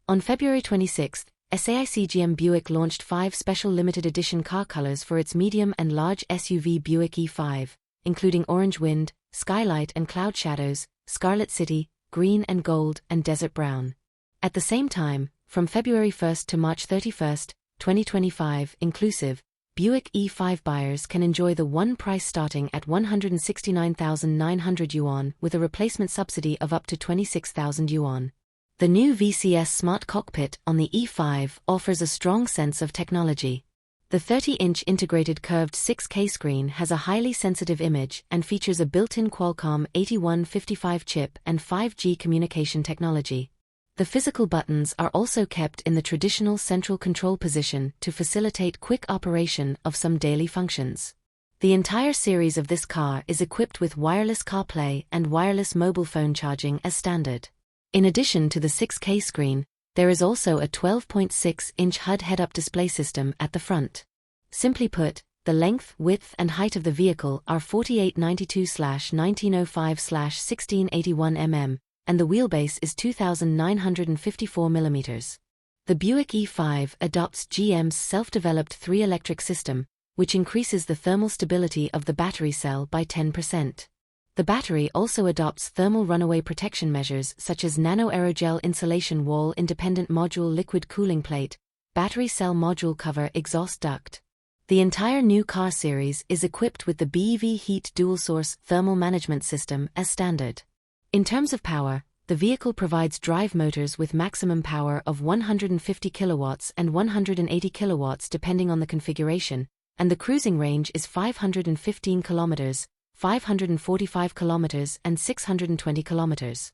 On February 26, SAIC-GM Buick launched 5 special limited edition car colors for its medium and large SUV Buick E5, including Orange Wind, Skylight and Cloud Shadows, Scarlet City, Green and Gold, and Desert Brown. At the same time, from February 1 to March 31, 2025 inclusive, Buick E5 buyers can enjoy the one price starting at 169,900 yuan with a replacement subsidy of up to 26,000 yuan. The new VCS Smart Cockpit on the E5 offers a strong sense of technology. The 30-inch integrated curved 6K screen has a highly sensitive image and features a built-in Qualcomm 8155 chip and 5G communication technology. The physical buttons are also kept in the traditional central control position to facilitate quick operation of some daily functions. The entire series of this car is equipped with wireless CarPlay and wireless mobile phone charging as standard. In addition to the 6K screen, there is also a 12.6-inch HUD head-up display system at the front. Simply put, the length, width and height of the vehicle are 4892/1905/1681 mm, and the wheelbase is 2,954 mm. The Buick E5 adopts GM's self-developed 3-electric system, which increases the thermal stability of the battery cell by 10%. The battery also adopts thermal runaway protection measures such as nano-aerogel insulation wall-independent module liquid cooling plate, battery cell module cover exhaust duct. The entire new car series is equipped with the BEV heat dual-source thermal management system as standard. In terms of power, the vehicle provides drive motors with maximum power of 150 kilowatts and 180 kilowatts depending on the configuration, and the cruising range is 515 kilometers, 545 kilometers and 620 kilometers.